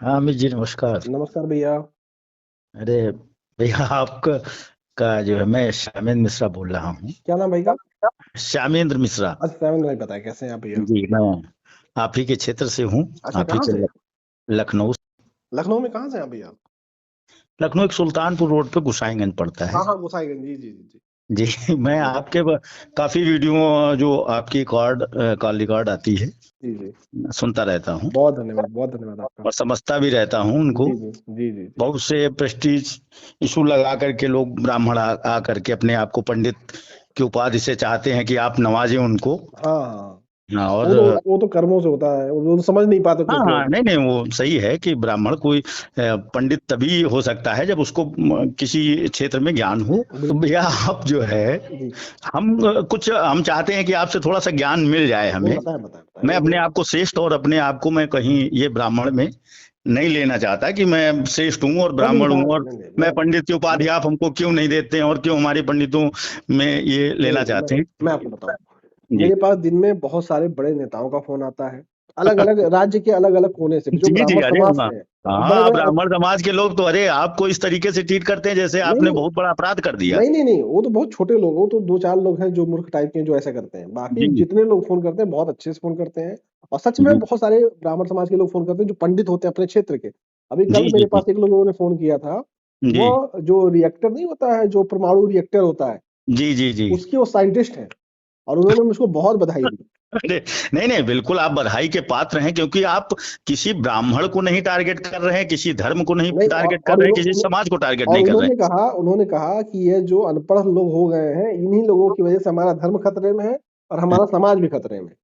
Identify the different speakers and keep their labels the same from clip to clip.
Speaker 1: हाँ अमित जी, नमस्कार।
Speaker 2: नमस्कार भैया।
Speaker 1: अरे भैया, आपका जो है, मैं श्यामेंद्र मिश्रा बोल रहा हूँ।
Speaker 2: क्या नाम भाई का?
Speaker 1: श्यामेंद्र मिश्रा।
Speaker 2: अच्छा, सेवन नहीं पता है, कैसे हैं आप भैया?
Speaker 1: जी, मैं आप ही के क्षेत्र से हूँ।
Speaker 2: अच्छा,
Speaker 1: आप ही
Speaker 2: कहाँ
Speaker 1: के
Speaker 2: से?
Speaker 1: लखनऊ।
Speaker 2: लखनऊ में कहाँ से हैं आप भैया?
Speaker 1: लखनऊ एक सुल्तानपुर रोड पे गोसाईगंज पड़ता है।
Speaker 2: हाँ हाँ, गोसाईगंज, जी जी जी जी।
Speaker 1: जी मैं आपके काफी वीडियो जो आपकी कॉल रिकॉर्ड आती है,
Speaker 2: जी जी।
Speaker 1: सुनता रहता हूँ
Speaker 2: बहुत धन्यवाद आपका।
Speaker 1: और समझता भी रहता हूँ उनको।
Speaker 2: जी जी जी जी जी।
Speaker 1: बहुत से प्रेस्टीज इशू लगा करके लोग ब्राह्मण आ करके अपने आप को पंडित की उपाधि से चाहते हैं कि आप नवाजें उनको।
Speaker 2: हाँ हाँ हाँ।
Speaker 1: हाँ, और
Speaker 2: वो तो कर्मों से होता है, वो तो समझ नहीं पाते
Speaker 1: हाँ
Speaker 2: कुछ
Speaker 1: हाँ,
Speaker 2: लोग।
Speaker 1: नहीं नहीं, वो सही है कि ब्राह्मण कोई पंडित तभी हो सकता है जब उसको किसी क्षेत्र में ज्ञान हो। तो
Speaker 2: बिल्कुल।
Speaker 1: भैया, आप जो है,
Speaker 2: जी।
Speaker 1: हम चाहते हैं कि आपसे थोड़ा सा ज्ञान मिल जाए
Speaker 2: नहीं,
Speaker 1: हमें।
Speaker 2: बताएं बताएं बताएं,
Speaker 1: मैं अपने
Speaker 2: वो।
Speaker 1: आप को श्रेष्ठ और अपने आप को मैं कहीं ये ब्राह्मण में नहीं लेना चाहता कि मैं श्रेष्ठ हूँ और
Speaker 2: मैं नहीं
Speaker 1: ब्राह्मण
Speaker 2: बता
Speaker 1: हूँ,
Speaker 2: रहा,
Speaker 1: और
Speaker 2: नहीं नहीं,
Speaker 1: मैं पंडित की उपाधि आप हमको क्यों नहीं देते हैं और क्यों हमारे पंडितों में ये
Speaker 2: नहीं
Speaker 1: लेना
Speaker 2: नहीं,
Speaker 1: चाहते हैं।
Speaker 2: मैं आपको बताऊं।
Speaker 1: जी
Speaker 2: मेरे पास दिन में बहुत सारे बड़े नेताओं का फोन आता है, अलग अलग राज्य के अलग अलग कोने से, जो
Speaker 1: जी जी,
Speaker 2: ब्राह्मण
Speaker 1: अरे
Speaker 2: समाज
Speaker 1: वाह।
Speaker 2: से हैं। बड़े
Speaker 1: हाँ,
Speaker 2: बड़े।
Speaker 1: ब्राह्मण समाज के लोग तो अरे आपको इस तरीके से ट्रीट करते हैं जैसे
Speaker 2: नहीं
Speaker 1: आपने
Speaker 2: नहीं
Speaker 1: बहुत बड़ा अपराध कर दिया।
Speaker 2: नहीं नहीं नहीं, वो तो बहुत छोटे लोग, वो तो दो चार लोग हैं जो मूर्ख टाइप के हैं, जो ऐसा करते हैं। बाकी
Speaker 1: जी
Speaker 2: जितने लोग फोन करते हैं बहुत अच्छे से फोन करते हैं। और सच में
Speaker 1: जी
Speaker 2: बहुत सारे ब्राह्मण समाज के लोग फोन करते हैं जो पंडित होते हैं अपने क्षेत्र के। अभी
Speaker 1: जी
Speaker 2: कल
Speaker 1: जी
Speaker 2: मेरे पास एक लोगों ने फोन किया था।
Speaker 1: जी
Speaker 2: वो जो रिएक्टर नहीं होता है, जो परमाणु रिएक्टर होता है,
Speaker 1: जी जी जी।
Speaker 2: उसके वो साइंटिस्ट हैं। और उन्होंने मुझको बहुत बधाई दी।
Speaker 1: अरे नहीं नहीं, बिल्कुल आप बधाई के पात्र हैं, क्योंकि आप किसी ब्राह्मण को नहीं टारगेट कर रहे हैं, किसी धर्म को नहीं
Speaker 2: नहीं,
Speaker 1: टारगेट कर रहे हैं, किसी समाज को टारगेट
Speaker 2: और
Speaker 1: नहीं कर रहे
Speaker 2: उन्होंने कहा कि ये जो अनपढ़ लोग हो गए हैं, इन्हीं लोगों की वजह से हमारा धर्म खतरे में है और
Speaker 1: हैं।
Speaker 2: हमारा समाज भी खतरे में है।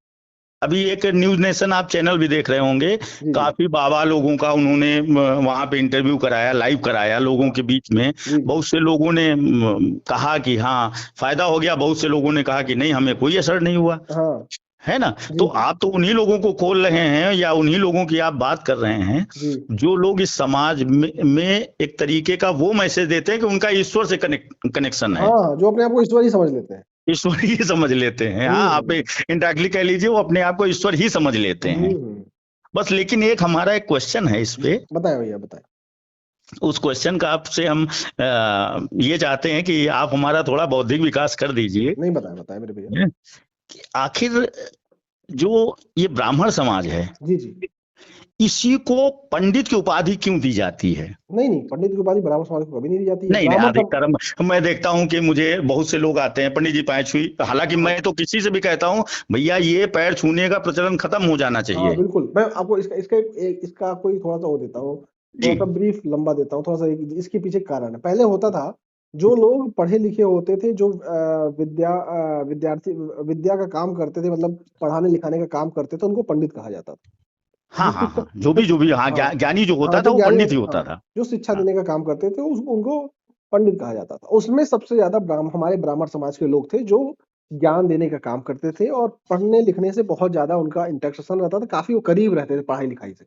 Speaker 1: अभी एक न्यूज नेशन आप चैनल भी देख रहे होंगे।
Speaker 2: जी जी
Speaker 1: काफी बाबा लोगों का उन्होंने वहां पे इंटरव्यू कराया, लाइव कराया लोगों के बीच में।
Speaker 2: जी जी।
Speaker 1: बहुत से लोगों ने कहा कि हाँ फायदा हो गया, बहुत से लोगों ने कहा कि नहीं हमें कोई असर नहीं हुआ।
Speaker 2: हाँ।
Speaker 1: है ना। तो
Speaker 2: जी जी
Speaker 1: आप तो उन्हीं लोगों को खोल रहे हैं या उन्हीं लोगों की आप बात कर रहे हैं
Speaker 2: जी।
Speaker 1: जो लोग इस समाज में एक तरीके का वो मैसेज देते हैं कि उनका ईश्वर से कनेक्शन है।
Speaker 2: हाँ, जो अपने आप को ईश्वर ही समझ लेते हैं।
Speaker 1: ईश्वर ही समझ लेते हैं, हाँ आप
Speaker 2: हम्म
Speaker 1: इंडायरेक्टली कह लीजिए, वो अपने आप को ईश्वर ही समझ लेते हैं।
Speaker 2: हम्म।
Speaker 1: बस लेकिन एक हमारा एक क्वेश्चन है इस पे।
Speaker 2: बताएं भैया, बताएं।
Speaker 1: उस क्वेश्चन का आपसे हम ये चाहते हैं कि आप हमारा थोड़ा बौद्धिक विकास कर दीजिए।
Speaker 2: नहीं, बताएं बताएं मेरे भैया।
Speaker 1: कि आखिर जो ये ब्राह्मण समाज है,
Speaker 2: जी जी।
Speaker 1: इसी को पंडित की उपाधि क्यों दी जाती है।
Speaker 2: नहीं नहीं, पंडित की उपाधि ब्राह्मण समाज को कभी नहीं दी जाती है,
Speaker 1: नहीं नहीं,
Speaker 2: ब्राह्मण सम।
Speaker 1: अधिकतर मैं देखता हूं कि मुझे बहुत से लोग आते हैं, पंडित जी पैर छुई, हालांकि
Speaker 2: हाँ
Speaker 1: मैं तो किसी से भी कहता हूं भैया ये पैर छूने का प्रचलन खत्म हो जाना
Speaker 2: हाँ,
Speaker 1: चाहिए।
Speaker 2: बिल्कुल। मैं आपको इसका कोई थोड़ा सा वो देता हूँ।
Speaker 1: जी
Speaker 2: थोड़ा सा ब्रीफ लंबा देता हूँ थोड़ा सा। इसके पीछे कारण है। पहले होता था, जो लोग पढ़े लिखे होते थे, जो विद्यार्थी विद्या का काम करते थे, मतलब पढ़ाने लिखाने का काम करते थे, उनको पंडित कहा जाता था।
Speaker 1: हाँ
Speaker 2: जो
Speaker 1: हाँ
Speaker 2: शिक्षा
Speaker 1: हाँ, जो भी हाँ
Speaker 2: हाँ
Speaker 1: ज्ञानी जो
Speaker 2: हाँ,
Speaker 1: होता था
Speaker 2: जो
Speaker 1: वो
Speaker 2: ज्ञानी
Speaker 1: पंडित ही होता
Speaker 2: हाँ,
Speaker 1: था।
Speaker 2: जो शिक्षा
Speaker 1: हाँ
Speaker 2: देने का काम करते थे, उनको पंडित कहा जाता था। उसमें सबसे ज्यादा हमारे ब्राह्मण समाज के लोग थे, जो ज्ञान देने का काम करते थे और पढ़ने लिखने से बहुत ज्यादा उनका इंटरेक्शन रहता था, काफी वो करीब रहते थे पढ़ाई लिखाई से।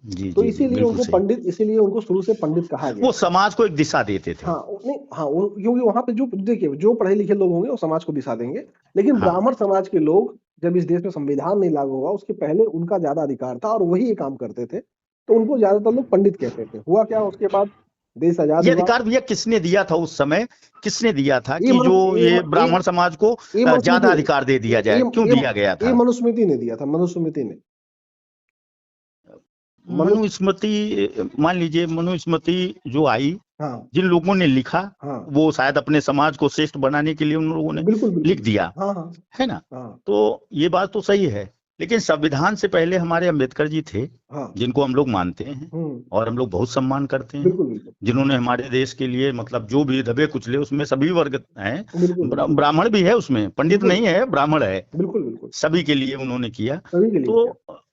Speaker 1: जी
Speaker 2: तो
Speaker 1: जी जी, बिल्कुल सही।
Speaker 2: इसीलिए उनको शुरू से पंडित कहा
Speaker 1: वो
Speaker 2: गया।
Speaker 1: समाज को एक दिशा देते थे।
Speaker 2: हाँ, नहीं हाँ, क्योंकि वहां पे जो देखिए, जो पढ़े लिखे लोग होंगे वो समाज को दिशा देंगे। लेकिन
Speaker 1: हाँ
Speaker 2: ब्राह्मण समाज के लोग, जब इस देश में संविधान नहीं लागू हुआ उसके पहले उनका ज्यादा अधिकार था और वही ये काम करते थे, तो उनको ज्यादातर लोग पंडित कहते थे। हुआ क्या उसके बाद, देश आजाद
Speaker 1: ये
Speaker 2: हुआ।
Speaker 1: अधिकार भैया किसने दिया था उस समय, किसने दिया था
Speaker 2: ये
Speaker 1: कि जो
Speaker 2: मनुष्य
Speaker 1: ये ब्राह्मण समाज को
Speaker 2: ये
Speaker 1: ज्यादा
Speaker 2: मनुस्मृति
Speaker 1: अधिकार दे दिया
Speaker 2: ये
Speaker 1: जाए, क्यों
Speaker 2: ये
Speaker 1: दिया गया
Speaker 2: ये
Speaker 1: था।
Speaker 2: मनुस्मृति ने दिया था, मनुस्मृति ने। मनु
Speaker 1: मनुस्मृति, मान लीजिए मनुस्मृति जो आई,
Speaker 2: हाँ
Speaker 1: जिन लोगों ने लिखा,
Speaker 2: हाँ,
Speaker 1: वो शायद अपने समाज को श्रेष्ठ बनाने के लिए उन लोगों ने
Speaker 2: बिल्कुल
Speaker 1: लिख
Speaker 2: बिल्कुल।
Speaker 1: दिया।
Speaker 2: हाँ हाँ
Speaker 1: है ना।
Speaker 2: हाँ
Speaker 1: तो ये बात तो सही है, लेकिन संविधान से पहले हमारे अम्बेडकर जी थे,
Speaker 2: हाँ।
Speaker 1: जिनको हम लोग मानते हैं
Speaker 2: हम्म।
Speaker 1: और हम लोग बहुत सम्मान करते हैं,
Speaker 2: बिल्कुल बिल्कुल
Speaker 1: जिन्होंने हमारे देश के लिए मतलब जो भी दबे कुचले उसमें सभी वर्ग हैं।
Speaker 2: बिल्कुल बिल्कुल
Speaker 1: ब्राह्मण भी है उसमें, पंडित
Speaker 2: बिल्कुल
Speaker 1: नहीं है, ब्राह्मण है।
Speaker 2: बिल्कुल बिल्कुल।
Speaker 1: सभी के लिए उन्होंने किया।
Speaker 2: सभी के लिए
Speaker 1: तो
Speaker 2: किया।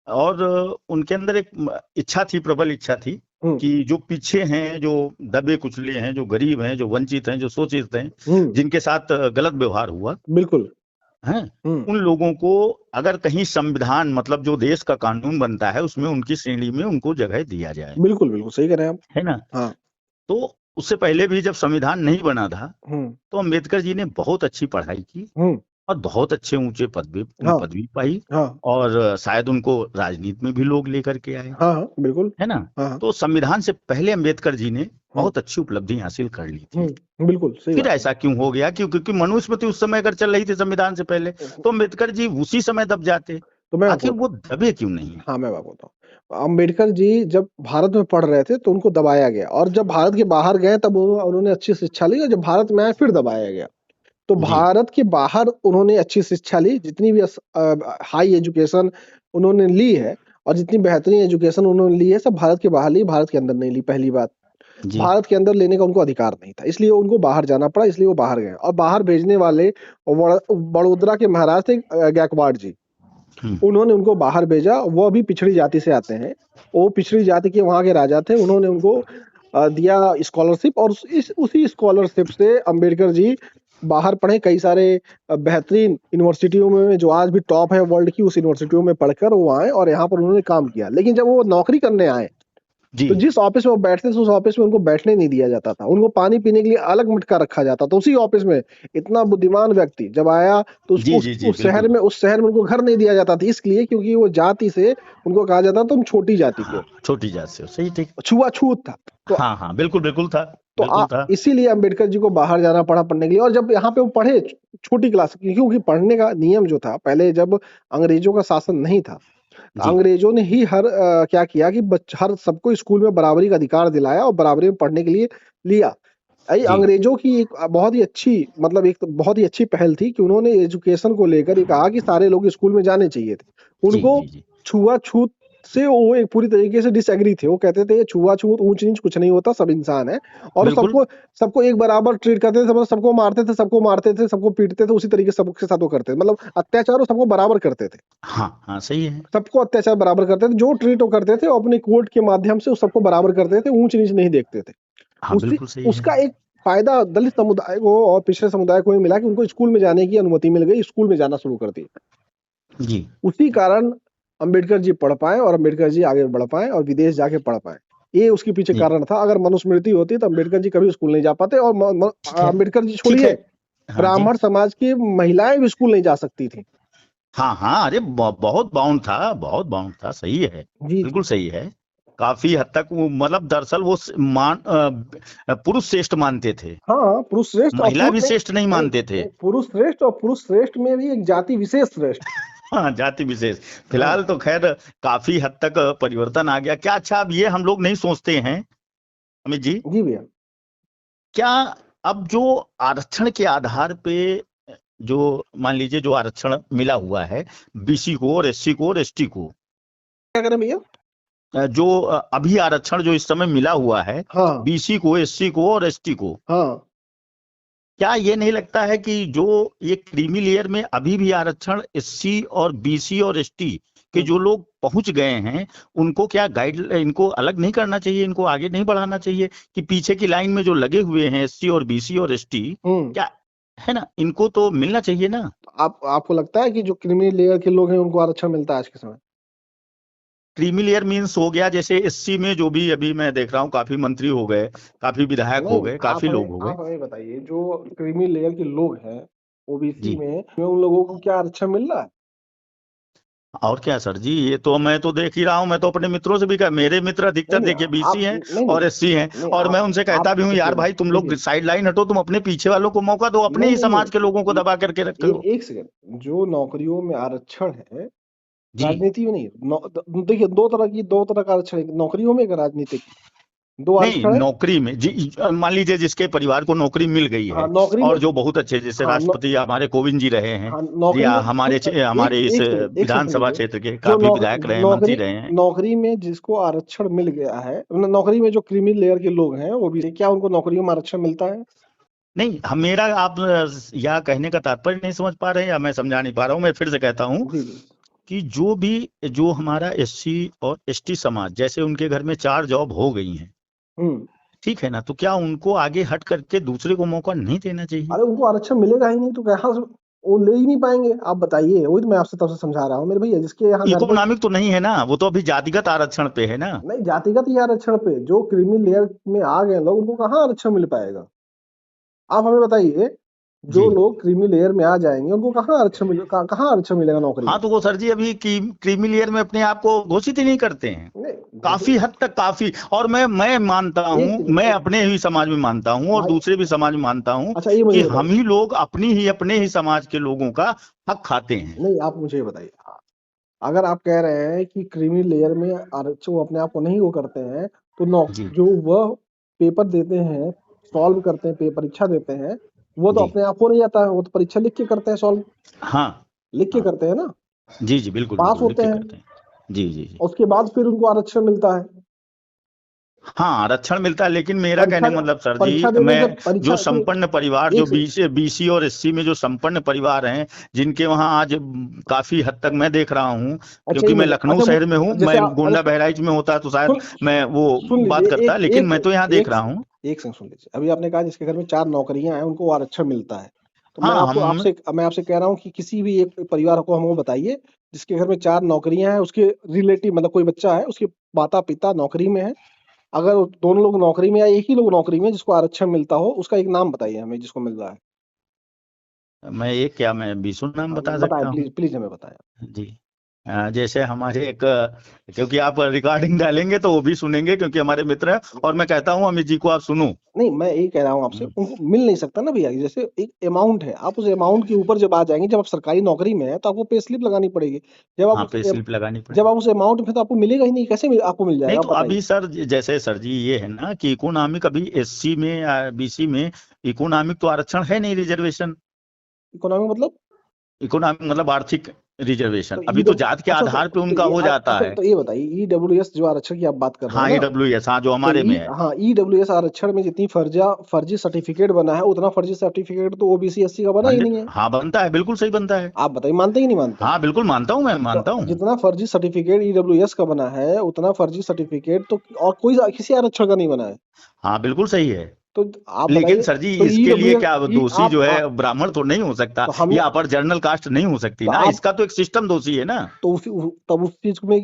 Speaker 1: और उनके अंदर एक इच्छा थी, प्रबल इच्छा थी
Speaker 2: हम्म
Speaker 1: कि जो पीछे हैं, जो दबे कुचले हैं, जो गरीब हैं, जो वंचित हैं, जो शोषित हैं,
Speaker 2: हम्म।
Speaker 1: जिनके साथ गलत व्यवहार हुआ
Speaker 2: बिल्कुल।
Speaker 1: है,
Speaker 2: हम्म।
Speaker 1: उन लोगों को अगर कहीं संविधान मतलब जो देश का कानून बनता है उसमें उनकी श्रेणी में उनको जगह दिया जाए।
Speaker 2: बिल्कुल बिल्कुल सही कह रहे हैं आप।
Speaker 1: है ना।
Speaker 2: हाँ।
Speaker 1: तो उससे पहले भी जब संविधान नहीं बना था,
Speaker 2: हम्म
Speaker 1: तो अम्बेडकर जी ने बहुत अच्छी पढ़ाई की
Speaker 2: हम्म
Speaker 1: और बहुत अच्छे ऊंचे
Speaker 2: हाँ
Speaker 1: पदवी पाई।
Speaker 2: हाँ
Speaker 1: और शायद उनको राजनीति में भी लोग लेकर के आए,
Speaker 2: हाँ हाँ बिल्कुल।
Speaker 1: है ना।
Speaker 2: हाँ हाँ।
Speaker 1: तो संविधान से पहले अंबेडकर जी ने
Speaker 2: हम्म
Speaker 1: बहुत अच्छी उपलब्धि हासिल कर ली थी।
Speaker 2: बिल्कुल सही
Speaker 1: फिर
Speaker 2: बात
Speaker 1: ऐसा क्यों हो गया? क्योंकि मनुस्मृति उस समय अगर चल रही थी संविधान से पहले,
Speaker 2: है।
Speaker 1: तो अंबेडकर जी उसी समय दब जाते।
Speaker 2: तो मैं आपको
Speaker 1: आखिर वो दबे क्यों नहीं?
Speaker 2: हाँ मैं आपको बताऊँ, अम्बेडकर जी जब भारत में पढ़ रहे थे तो उनको दबाया गया, और जब भारत के बाहर गए तब उन्होंने अच्छी शिक्षा ली, और जब भारत में आए फिर दबाया गया। तो
Speaker 1: जी
Speaker 2: भारत के बाहर उन्होंने अच्छी शिक्षा ली, जितनी भी हाई एजुकेशन उन्होंने ली है, और जितनी बेहतरीन एजुकेशन उन्होंने ली है, सब भारत के बाहर ली, भारत के अंदर नहीं ली। पहली बात,
Speaker 1: जी
Speaker 2: भारत के अंदर लेने का उनको अधिकार नहीं था, इसलिए उनको बाहर जाना पड़ा, इसलिए वो बाहर गए। और बाहर भेजने वाले बड़ौदा के महाराज थे गायकवाड़ जी,
Speaker 1: हम्म,
Speaker 2: उन्होंने उनको बाहर भेजा। वो भी पिछड़ी जाति से आते हैं, वो पिछड़ी जाति के वहां के राजा थे, उन्होंने उनको दिया स्कॉलरशिप, और उसी स्कॉलरशिप से अंबेडकर जी बाहर पढ़े कई सारे बेहतरीन यूनिवर्सिटियों में, जो आज भी टॉप है वर्ल्ड की, उस यूनिवर्सिटियों में पढ़कर वो आए और यहाँ पर उन्होंने काम किया। लेकिन जब वो नौकरी करने आए,
Speaker 1: जी
Speaker 2: तो जिस ऑफिस में वो बैठते थे उस ऑफिस में उनको बैठने नहीं दिया जाता था, उनको पानी पीने के लिए अलग मटका रखा जाता था उसी ऑफिस में। इतना बुद्धिमान व्यक्ति जब आया तो
Speaker 1: जी
Speaker 2: उसको
Speaker 1: जी जी बिल्कुल।
Speaker 2: उस शहर में उनको घर नहीं दिया जाता था, इसलिए क्योंकि वो जाति से उनको कहा जाता था तुम छोटी जाति के
Speaker 1: हाँ,
Speaker 2: हो,
Speaker 1: छोटी जात से हो, सही, ठीक।
Speaker 2: छुआछूत था। तो
Speaker 1: हाँ हाँ, बिल्कुल बिल्कुल था। बिल्कुल था।
Speaker 2: इसीलिए अंबेडकर जी को बाहर जाना पड़ा पढ़ने के लिए। और जब यहाँ पे वो पढ़े छोटी क्लास, क्योंकि पढ़ने का नियम जो था पहले, जब अंग्रेजों का शासन नहीं था, तो
Speaker 1: जी
Speaker 2: अंग्रेजों ने ही क्या किया कि हर सबको स्कूल में बराबरी का अधिकार दिलाया और बराबरी में पढ़ने के लिए लिया।
Speaker 1: जी
Speaker 2: अंग्रेजों की एक बहुत ही अच्छी, मतलब एक बहुत ही अच्छी पहल थी कि उन्होंने एजुकेशन को लेकर ये कहा कि सारे लोग स्कूल में जाने चाहिए थे।
Speaker 1: जी
Speaker 2: उनको
Speaker 1: जी जी
Speaker 2: छुआछूत से वो एक पूरी तरीके से डिसएग्री थे। वो कहते थे छुआछूत ऊंच नीच कुछ नहीं होता, सब इंसान है, और
Speaker 1: बिल्कुल।
Speaker 2: सबको सबको एक बराबर ट्रीट करते थे। मतलब सबको मारते थे, सबको पीटते थे, उसी तरीके से सबके साथ वो करते थे, मतलब अत्याचार वो सबको बराबर करते थे।
Speaker 1: हाँ हाँ, सही है।
Speaker 2: सबको अत्याचार बराबर करते थे, जो ट्रीट वो करते थे वो अपने कोर्ट के माध्यम से उस सबको बराबर करते थे, ऊंच नीच नहीं देखते थे।
Speaker 1: हाँ
Speaker 2: उसी
Speaker 1: बिल्कुल सही है।
Speaker 2: उसका एक फायदा दलित समुदाय को और पिछड़े समुदाय को भी मिला कि उनको स्कूल में जाने की अनुमति मिल गई, स्कूल में जाना शुरू कर दिया।
Speaker 1: जी
Speaker 2: उसी कारण अंबेडकर जी पढ़ पाए और अंबेडकर जी आगे बढ़ पाए और विदेश जाके पढ़ पाए। ये उसके पीछे
Speaker 1: जी,
Speaker 2: कारण था। अगर मनुस्मृति होती तो अंबेडकर जी कभी स्कूल नहीं जा पाते, और
Speaker 1: ठीक है।
Speaker 2: अंबेडकर जी
Speaker 1: ठीक है।
Speaker 2: छोड़िए,
Speaker 1: हाँ जी।
Speaker 2: ब्राह्मण समाज की महिलाएं भी स्कूल नहीं जा सकती थी।
Speaker 1: हाँ हाँ, अरे बहुत बाउंड था, बहुत बाउंड था, सही है।
Speaker 2: जी
Speaker 1: बिल्कुल
Speaker 2: जी।
Speaker 1: सही है। काफी हद तक वो, मतलब दरअसल वो पुरुष श्रेष्ठ मानते थे,
Speaker 2: हाँ पुरुष श्रेष्ठ, और
Speaker 1: महिला
Speaker 2: पुरुष
Speaker 1: भी
Speaker 2: नहीं,
Speaker 1: श्रेष्ठ नहीं
Speaker 2: नहीं
Speaker 1: मानते थे।
Speaker 2: पुरुष श्रेष्ठ, और पुरुष श्रेष्ठ में भी एक जाति विशेष श्रेष्ठ।
Speaker 1: हाँ, जाति विशेष।
Speaker 2: हाँ
Speaker 1: फिलहाल तो खैर काफी हद तक परिवर्तन आ गया। क्या अच्छा, अब ये हम लोग नहीं सोचते हैं अमित जी,
Speaker 2: जी भैया।
Speaker 1: क्या अब जो आरक्षण के आधार पे, जो मान लीजिए जो आरक्षण मिला हुआ है बीसी को और एससी को और एसटी को,
Speaker 2: क्या करें भैया?
Speaker 1: जो अभी आरक्षण जो इस समय मिला हुआ है
Speaker 2: हाँ
Speaker 1: बीसी को, एससी को और एसटी को,
Speaker 2: हाँ।
Speaker 1: क्या ये नहीं लगता है कि जो ये क्रीमी लेयर में अभी भी आरक्षण एससी और बीसी और एसटी के
Speaker 2: हम्म
Speaker 1: जो लोग पहुंच गए हैं, उनको क्या गाइड, इनको अलग नहीं करना चाहिए, इनको आगे नहीं बढ़ाना चाहिए? कि पीछे की लाइन में जो लगे हुए हैं एससी और बीसी और एसटी,
Speaker 2: हम्म।
Speaker 1: क्या, है ना, इनको तो मिलना चाहिए ना।
Speaker 2: आपको लगता है कि जो क्रिमिनल लेयर के लोग हैं उनको आरक्षण मिलता है आज के समय?
Speaker 1: क्रीमी लेयर मीन्स हो गया, जैसे एससी में जो भी अभी मैं देख रहा हूँ काफी मंत्री हो गए, काफी विधायक हो
Speaker 2: नहीं,
Speaker 1: गए, काफी लोग हो गए।
Speaker 2: आप हमें बताइए, जो क्रिमिनल लेयर के लोग हैं ओबीसी
Speaker 1: जी,
Speaker 2: में उन लोगों को क्या आरक्षण मिल रहा है?
Speaker 1: और क्या सर जी, ये तो मैं तो देख ही रहा हूँ। मैं तो अपने मित्रों से भी कहा, मेरे मित्र
Speaker 2: नहीं
Speaker 1: अधिकतर
Speaker 2: नहीं,
Speaker 1: देखिए बीसी
Speaker 2: आप
Speaker 1: हैं
Speaker 2: नहीं
Speaker 1: और
Speaker 2: नहीं
Speaker 1: एससी हैं,
Speaker 2: नहीं,
Speaker 1: और मैं उनसे कहता
Speaker 2: आप
Speaker 1: भी हूँ, यार
Speaker 2: देखिए
Speaker 1: भाई तुम लोग
Speaker 2: देखिए,
Speaker 1: साइड लाइन हटो, तुम अपने पीछे वालों को मौका दो, अपने
Speaker 2: नहीं
Speaker 1: ही
Speaker 2: नहीं
Speaker 1: समाज के लोगों को
Speaker 2: नहीं,
Speaker 1: दबा करके रखे हो।
Speaker 2: एक सेकंड, जो नौकरियों में आरक्षण है,
Speaker 1: जी,
Speaker 2: राजनीति में नहीं। देखिए, दो तरह का आरक्षण है, नौकरियों में एक राजनीतिक, दो
Speaker 1: नहीं,
Speaker 2: आरक्षण है।
Speaker 1: नौकरी में जी, मान लीजिए जिसके परिवार को नौकरी मिल गई
Speaker 2: हाँ
Speaker 1: है,
Speaker 2: नौकरी में।
Speaker 1: और जो बहुत अच्छे, जैसे
Speaker 2: हाँ
Speaker 1: राष्ट्रपति हमारे कोविंद जी रहे हैं,
Speaker 2: हाँ
Speaker 1: जी
Speaker 2: नौकरी
Speaker 1: हाँ,
Speaker 2: में
Speaker 1: हमारे इस
Speaker 2: एक सेकंड
Speaker 1: विधानसभा
Speaker 2: सुनिए।
Speaker 1: क्षेत्र के
Speaker 2: जो
Speaker 1: काफी विधायक रहे हैं, मंत्री
Speaker 2: नौकरी
Speaker 1: रहे हैं।
Speaker 2: नौकरी में जिसको आरक्षण मिल गया है, नौकरी में जो क्रिमिनल लेयर के लोग हैं वो भी, क्या उनको नौकरियों में आरक्षण मिलता है?
Speaker 1: नहीं, हम, मेरा आप या कहने का तात्पर्य नहीं समझ पा रहे हैं, या मैं समझा नहीं पा रहा हूँ। मैं फिर से कहता हूँ
Speaker 2: जी जी।
Speaker 1: कि जो भी, जो हमारा एससी और एसटी समाज, जैसे उनके घर में 4 जॉब हो गई हैं,
Speaker 2: हम्म।
Speaker 1: ठीक है ना, तो क्या उनको आगे हट करके दूसरे को मौका नहीं देना चाहिए?
Speaker 2: अरे उनको आरक्षण मिलेगा ही नहीं तो कहाँ से वो ले ही नहीं पाएंगे? आप बताइए, वही तो मैं आपसे तब से समझा रहा हूँ मेरे भैया, जिसके यहाँ घर में।
Speaker 1: इकोनॉमिक तो नहीं है ना, वो तो अभी जातिगत आरक्षण पे है ना।
Speaker 2: नहीं, जातिगत ही आरक्षण पे जो क्रिमिनल लेयर में आ गए लोग, उनको कहाँ आरक्षण मिल पाएगा? आप हमें बताइए। जो
Speaker 1: जी।
Speaker 2: लोग क्रीमी लेयर में आ जाएंगे उनको कहाँ आरक्षण मिलेगा नौकरी
Speaker 1: हाँ
Speaker 2: में?
Speaker 1: तो वो सर जी अभी क्रीमी लेयर में अपने आप को घोषित ही नहीं करते हैं।
Speaker 2: नहीं
Speaker 1: काफी
Speaker 2: घोषित।
Speaker 1: हद तक काफी, और मैं मानता
Speaker 2: एक
Speaker 1: हूँ,
Speaker 2: सेकंड
Speaker 1: मैं अपने ही समाज में मानता हूँ और
Speaker 2: भाई।
Speaker 1: दूसरे भी समाज में मानता हूँ
Speaker 2: अच्छा ये
Speaker 1: कि
Speaker 2: मुझे
Speaker 1: हम
Speaker 2: बताइए।
Speaker 1: ही लोग अपने ही समाज के लोगों का हक खाते हैं।
Speaker 2: नहीं आप मुझे ये बताइए, अगर आप कह रहे हैं कि क्रीमी लेयर में आरक्षण वो अपने आप को नहीं वो करते हैं, तो नौ
Speaker 1: जी।
Speaker 2: जो वह पेपर देते हैं, सॉल्व करते हैं, परीक्षा देते हैं, वो तो
Speaker 1: जी।
Speaker 2: अपने आप हो नहीं जाता है, वो तो परीक्षा लिख के करते हैं, सॉल्व
Speaker 1: हाँ।
Speaker 2: लिख के
Speaker 1: हाँ।
Speaker 2: करते हैं ना,
Speaker 1: जी जी, बिल्कुल
Speaker 2: पास
Speaker 1: बिल्कुल लिख
Speaker 2: होते
Speaker 1: के
Speaker 2: हैं।
Speaker 1: करते हैं। जी जी जी।
Speaker 2: उसके बाद फिर उनको आरक्षण मिलता है।
Speaker 1: हाँ आरक्षण मिलता है, लेकिन मेरा
Speaker 2: परीक्षा
Speaker 1: कहने का मतलब सर
Speaker 2: परीक्षा
Speaker 1: जी,
Speaker 2: देने से
Speaker 1: मैं जो
Speaker 2: परीक्षा सुनिए,
Speaker 1: संपन्न परिवार, जो
Speaker 2: एक से
Speaker 1: बीसी और एससी में जो संपन्न परिवार हैं, जिनके वहाँ आज काफी हद तक मैं देख रहा हूँ,
Speaker 2: अच्छा
Speaker 1: क्योंकि
Speaker 2: ये
Speaker 1: मैं
Speaker 2: मुझे
Speaker 1: लखनऊ
Speaker 2: अच्छा
Speaker 1: शहर में हूँ,
Speaker 2: जैसे
Speaker 1: मैं
Speaker 2: आप
Speaker 1: गोंडा बहराइच में होता तो शायद
Speaker 2: सुन
Speaker 1: मैं वो
Speaker 2: सुन
Speaker 1: बात
Speaker 2: लीजिए,
Speaker 1: करता,
Speaker 2: एक
Speaker 1: लेकिन
Speaker 2: एक
Speaker 1: मैं तो यहाँ देख
Speaker 2: एक
Speaker 1: रहा हूँ।
Speaker 2: एक सेकंड सुन लीजिए। अभी आपने कहा जिसके घर में 4 नौकरियां हैं उनको आरक्षण मिलता है। तो
Speaker 1: हाँ हम।
Speaker 2: मैं आपसे कह रहा हूँ कि किसी भी एक परिवार को हमको बताइए जिसके घर में 4 नौकरियां हैं, उसके रिलेटिव मतलब कोई बच्चा है, उसके माता-पिता नौकरी में हैं। अगर वो दोनों लोग नौकरी में या एक ही लोग नौकरी में है जिसको आरक्षण मिलता हो, उसका एक नाम बताइए हमें जिसको मिल रहा है।
Speaker 1: मैं एक क्या, मैं बीसों नाम
Speaker 2: हाँ,
Speaker 1: बता
Speaker 2: बताएँ
Speaker 1: सकता हूँ।
Speaker 2: प्लीज़ प्लीज़ हमें बताएँ।
Speaker 1: जी। जैसे हमारे एक, क्योंकि आप रिकॉर्डिंग डालेंगे तो वो भी सुनेंगे, क्योंकि हमारे मित्र हैं, और मैं कहता हूँ अमित जी को आप सुनो।
Speaker 2: नहीं, मैं यही कह रहा हूँ आपसे,
Speaker 1: हम्म,
Speaker 2: उनको मिल नहीं सकता ना भैया, जैसे एक अमाउंट है, आप उस अमाउंट के ऊपर जब आ जाएँगे, जब आप सरकारी नौकरी में हैं, तो आपको पे स्लिप लगानी पड़ेगी। जब आप
Speaker 1: हाँ
Speaker 2: उस
Speaker 1: पे
Speaker 2: एम
Speaker 1: स्लिप लगानी
Speaker 2: जब
Speaker 1: पड़ेगी।
Speaker 2: आप उस अमाउंट में, तो आपको मिलेगा ही नहीं, कैसे आपको मिल
Speaker 1: नहीं
Speaker 2: जाएगा, आप
Speaker 1: तो
Speaker 2: बताइए?
Speaker 1: अभी सर जैसे सर जी ये है ना कि इकोनॉमिक, अभी एससी में बीसी में इकोनॉमिक तो आरक्षण है नहीं, रिजर्वेशन।
Speaker 2: इकोनॉमी मतलब?
Speaker 1: इकोनॉमिक मतलब आर्थिक रिजर्वेशन,
Speaker 2: तो
Speaker 1: अभी तो
Speaker 2: ईडब्ल्यू
Speaker 1: जात के
Speaker 2: अच्छा
Speaker 1: आधार पे उनका हो जाता है।
Speaker 2: तो ये बताइए, ईडब्ल्यूएस जो आरक्षण की आप बात कर रहे हैं
Speaker 1: हाँ
Speaker 2: ना,
Speaker 1: ईडब्ल्यू एस, हाँ जो
Speaker 2: तो
Speaker 1: हमारे में है।
Speaker 2: ईडब्ल्यूएस आरक्षण में जितनी फर्जी सर्टिफिकेट बना है, उतना फर्जी सर्टिफिकेट तो ओबीसी, एससी का बना ही
Speaker 1: 100,
Speaker 2: नहीं है।
Speaker 1: हाँ बनता है, बिल्कुल सही बनता है।
Speaker 2: आप बताइए, मानते हैं कि नहीं मानते हैं?
Speaker 1: हाँ बिल्कुल मानता हूँ, मैं
Speaker 2: तो
Speaker 1: मानता हूँ।
Speaker 2: जितना फर्जी सर्टिफिकेट ईडब्ल्यूएस का बना है, उतना फर्जी सर्टिफिकेट तो और कोई किसी आरक्षण का नहीं बना है।
Speaker 1: हाँ बिल्कुल सही है।
Speaker 2: तो आप
Speaker 1: लेकिन
Speaker 2: बताइए,
Speaker 1: सर जी
Speaker 2: तो
Speaker 1: इसके लिए
Speaker 2: ईडब्ल्यूएस
Speaker 1: क्या दोषी
Speaker 2: आप
Speaker 1: जो है ब्राह्मण तो नहीं हो सकता,
Speaker 2: तो हमने
Speaker 1: या अपर जनरल कास्ट नहीं हो सकती
Speaker 2: तो
Speaker 1: ना,
Speaker 2: आप
Speaker 1: इसका तो एक सिस्टम दोषी है ना।
Speaker 2: तो तब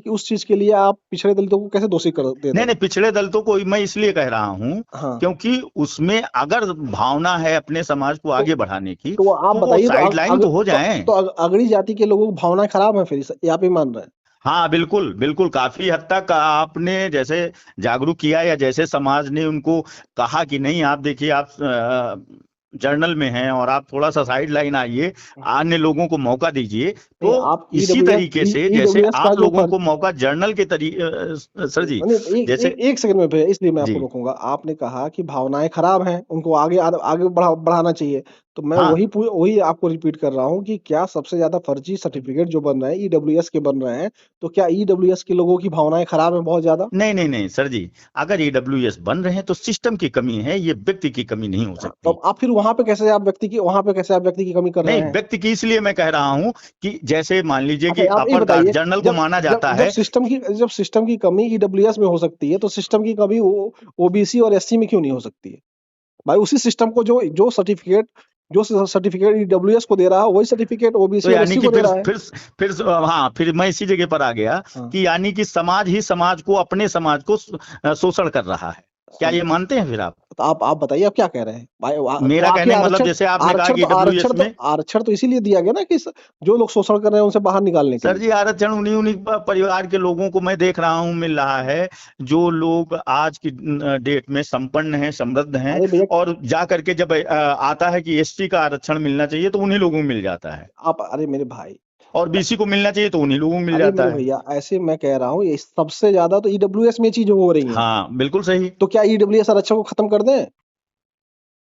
Speaker 2: उस चीज के लिए आप पिछड़े दलितों को कैसे दोषी कर देते
Speaker 1: नहीं
Speaker 2: हैं?
Speaker 1: नहीं, पिछड़े दलितों को मैं इसलिए कह रहा हूँ
Speaker 2: हाँ,
Speaker 1: क्योंकि उसमें अगर भावना है अपने समाज को
Speaker 2: तो
Speaker 1: आगे बढ़ाने की,
Speaker 2: तो आप
Speaker 1: तो वो
Speaker 2: बताइए,
Speaker 1: साइड लाइन तो हो जाएं।
Speaker 2: अगड़ी जाति के लोगों की भावनाएं खराब हैं, फिर ये आप ही मान रहे हैं?
Speaker 1: हाँ बिल्कुल बिल्कुल, काफी हद तक आपने जैसे जागरूक किया, या जैसे समाज ने उनको कहा कि नहीं आप देखिए, आप जर्नल में हैं और आप थोड़ा सा साइड लाइन आइए, अन्य लोगों को मौका दीजिए, तो
Speaker 2: नहीं, आप
Speaker 1: इसी तरीके से जैसे
Speaker 2: ईडब्ल्यूएस का
Speaker 1: आप
Speaker 2: जो
Speaker 1: लोगों को मौका जर्नल के तरीके, सर जी
Speaker 2: नहीं,
Speaker 1: जैसे।
Speaker 2: एक सेकंड में भैया, इसलिए मैं आपको
Speaker 1: जी।
Speaker 2: रोकूंगा। आपने कहा कि भावनाएं खराब हैं, उनको आगे बढ़ाना चाहिए। तो मैं
Speaker 1: हाँ
Speaker 2: वही आपको रिपीट कर रहा हूँ कि क्या सबसे ज्यादा फर्जी सर्टिफिकेट जो बन रहे हैं ईडब्ल्यूएस के बन रहे हैं, तो क्या ईडब्ल्यूएस के लोगों की भावनाएं खराब हैं बहुत ज्यादा?
Speaker 1: नहीं नहीं नहीं सर जी, अगर ईडब्ल्यूएस बन रहे हैं तो सिस्टम की कमी है, ये व्यक्ति की कमी नहीं हो
Speaker 2: तो
Speaker 1: सकती।
Speaker 2: आप फिर वहां पे कैसे आप व्यक्ति की कमी कर रहे
Speaker 1: नहीं,
Speaker 2: हैं?
Speaker 1: व्यक्ति की इसलिए मैं कह रहा हूं कि जैसे मान लीजिए
Speaker 2: अच्छा
Speaker 1: कि
Speaker 2: आप ये
Speaker 1: अपर कास्ट
Speaker 2: बताइए,
Speaker 1: जनरल को
Speaker 2: जब
Speaker 1: माना
Speaker 2: जब
Speaker 1: जाता
Speaker 2: जब
Speaker 1: है।
Speaker 2: सिस्टम की कमी ईडब्ल्यूएस में हो सकती है, तो सिस्टम की कमी ओबीसी और एससी में क्यों नहीं हो सकती है? भाई उसी सिस्टम को जो सर्टिफिकेट ईडब्ल्यूएस को दे रहा है, वही सर्टिफिकेट
Speaker 1: तो
Speaker 2: ओबीसी और
Speaker 1: यानी
Speaker 2: एससी
Speaker 1: कि
Speaker 2: को दे रहा है।
Speaker 1: फिर हाँ, फिर मैं इसी जगह पर आ गया
Speaker 2: हाँ,
Speaker 1: कि यानी कि समाज ही समाज को, अपने समाज को शोषण कर रहा है। क्या
Speaker 2: सम,
Speaker 1: ये मानते हैं फिर आप?
Speaker 2: तो आप बताइए, आप क्या कह रहे हैं भाई? तो
Speaker 1: मेरा
Speaker 2: आखिर
Speaker 1: कहने का मतलब, जैसे आपने कहा कि ईडब्ल्यूएस में,
Speaker 2: आरक्षण तो इसीलिए दिया गया ना कि जो लोग शोषण कर रहे हैं उनसे बाहर निकालने के
Speaker 1: सर
Speaker 2: लिए।
Speaker 1: जी आरक्षण उन्हीं उन्हीं परिवार के लोगों को मैं देख रहा हूं मिल रहा है, जो लोग आज की डेट में संपन्न हैं, समृद्ध हैं,
Speaker 2: अरे भैया,
Speaker 1: और जा करके जब आता है कि एसटी का आरक्षण मिलना चाहिए तो उन्हीं लोगों को मिल जाता है,
Speaker 2: अरे मेरे भाई,
Speaker 1: और बीसी को मिलना चाहिए तो उन्हीं लोगों को मिल
Speaker 2: अरे
Speaker 1: जाता
Speaker 2: मेरे
Speaker 1: है।
Speaker 2: भैया, ऐसे मैं कह रहा हूँ, ये सबसे ज्यादा तो ईडब्ल्यूएस में चीजें हो रही हैं।
Speaker 1: हाँ बिल्कुल सही।
Speaker 2: तो क्या ईडब्ल्यूएस आरक्षण को खत्म कर दें?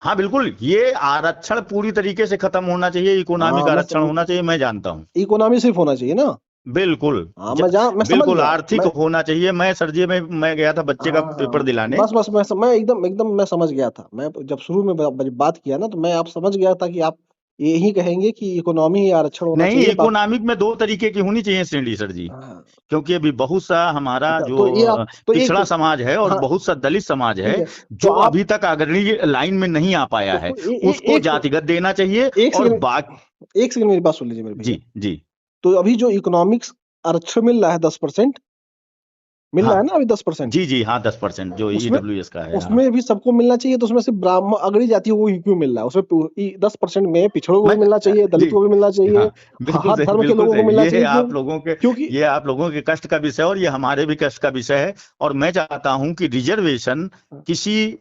Speaker 1: हाँ बिल्कुल, ये आरक्षण पूरी तरीके से खत्म होना चाहिए, इकोनॉमिक
Speaker 2: हाँ,
Speaker 1: आरक्षण होना चाहिए, मैं जानता हूँ।
Speaker 2: इकोनॉमी सिर्फ होना चाहिए ना?
Speaker 1: बिल्कुल।
Speaker 2: हाँ,
Speaker 1: ज,
Speaker 2: मैं समझ
Speaker 1: बिल्कुल
Speaker 2: गया।
Speaker 1: आर्थिक होना चाहिए। मैं सर जी मैं गया था बच्चे का
Speaker 2: हाँ,
Speaker 1: पेपर
Speaker 2: हाँ।
Speaker 1: दिलाने।
Speaker 2: बस मैं एकदम एकदम मैं समझ गया था। मैं जब शुरू में बात किया ना, तो मैं आप समझ गया था कि आप यही कहेंगे कि इकोनॉमी ही आरक्षण होना
Speaker 1: नहीं,
Speaker 2: चाहिए बाकी।
Speaker 1: इकोनॉमिक में दो तरीके की होनी चाहिए श्रेणी सर जी,
Speaker 2: हाँ,
Speaker 1: क्योंकि अभी बहुत सा हमारा
Speaker 2: अच्छा
Speaker 1: जो
Speaker 2: तो ये आप तो एक
Speaker 1: पिछड़ा समाज है और
Speaker 2: हाँ,
Speaker 1: बहुत सा दलित समाज
Speaker 2: ठीक
Speaker 1: है,
Speaker 2: है। तो
Speaker 1: जो
Speaker 2: आप
Speaker 1: अभी तक अग्रणी लाइन में नहीं आ पाया है,
Speaker 2: तो
Speaker 1: उसको
Speaker 2: एक
Speaker 1: जातिगत देना चाहिए।
Speaker 2: एक
Speaker 1: और
Speaker 2: सेकंड
Speaker 1: बाकी।
Speaker 2: एक सेकंड मेरी बात सुन लीजिए मेरे
Speaker 1: जी।
Speaker 2: भैया।
Speaker 1: जी।
Speaker 2: तो अभी जो इकोनॉमिक्स आरक्षण मिल रहा है 10%, मिल रहा है
Speaker 1: हाँ
Speaker 2: ना अभी 10%।
Speaker 1: जी जी, हाँ 10% जो
Speaker 2: उसमें
Speaker 1: ईडब्ल्यूएस का है। हाँ
Speaker 2: उसमें भी सबको मिलना चाहिए, तो उसमें सिर्फ ब्राह्मण अगड़ी जाति को ही क्यों मिल रहा है? उसमें 10% में पिछड़ों को भी
Speaker 1: मैं
Speaker 2: मिलना चाहिए,
Speaker 1: जी
Speaker 2: दलित को भी मिलना चाहिए,
Speaker 1: हाँ, बिल्कुल
Speaker 2: हर
Speaker 1: सही,
Speaker 2: धर्म के
Speaker 1: बिल्कुल
Speaker 2: लोगों को
Speaker 1: सही।
Speaker 2: मिलना चाहिए, क्यों? क्योंकि
Speaker 1: ये आप लोगों के कष्ट का विषय है और ये हमारे भी कष्ट का विषय है। और मैं चाहता हूं कि रिजर्वेशन किसी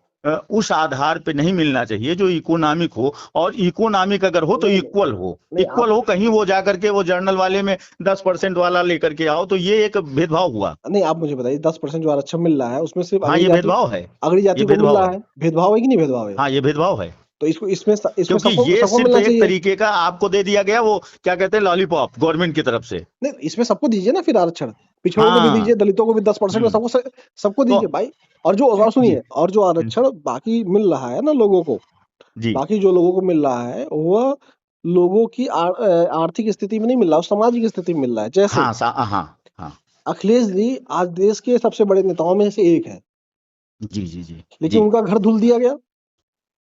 Speaker 1: उस आधार पे नहीं मिलना चाहिए जो इकोनॉमिक हो, और इकोनॉमिक अगर हो तो
Speaker 2: नहीं नहीं
Speaker 1: इक्वल हो,
Speaker 2: नहीं,
Speaker 1: इक्वल
Speaker 2: आप
Speaker 1: हो। कहीं वो जाकर के वो जर्नल वाले में 10% वाला लेकर के आओ तो ये एक भेदभाव हुआ।
Speaker 2: नहीं, आप मुझे बताइए, 10% जो आरक्षण मिल रहा है उसमें सिर्फ
Speaker 1: हाँ ये भेदभाव है,
Speaker 2: अगड़ी
Speaker 1: ये
Speaker 2: जाति को मिल
Speaker 1: भेदभाव
Speaker 2: रहा
Speaker 1: है।
Speaker 2: है, भेदभाव है कि नहीं भेदभाव है?
Speaker 1: हाँ ये भेदभाव है,
Speaker 2: तो इसको इसमें
Speaker 1: क्योंकि
Speaker 2: सबको
Speaker 1: ये
Speaker 2: सबको
Speaker 1: सिर्फ
Speaker 2: मिलना
Speaker 1: एक
Speaker 2: चाहिए।
Speaker 1: तरीके का आपको दे दिया गया, वो क्या कहते हैं, लॉलीपॉप गवर्नमेंट की तरफ से।
Speaker 2: नहीं, इसमें सबको दीजिए ना फिर आरक्षण, पिछड़ों को भी
Speaker 1: हाँ।
Speaker 2: दीजिए, दलितों को भी 10% में,
Speaker 1: हम्म।
Speaker 2: सबको
Speaker 1: तो
Speaker 2: दीजिए भाई। और
Speaker 1: जी।
Speaker 2: सुनिए, और जो आरक्षण बाकी मिल रहा है ना लोगों को,
Speaker 1: जी
Speaker 2: बाकी जो लोगों को मिल रहा है वह लोगों की आर्थिक स्थिति में नहीं मिल रहा, सामाजिक स्थिति में मिल रहा है। जैसे
Speaker 1: हाँ हाँ हाँ।
Speaker 2: अखिलेश जी आज देश के सबसे बड़े नेताओं में से एक है,
Speaker 1: जी जी जी
Speaker 2: लेकिन
Speaker 1: जी।
Speaker 2: उनका घर धुल दिया गया।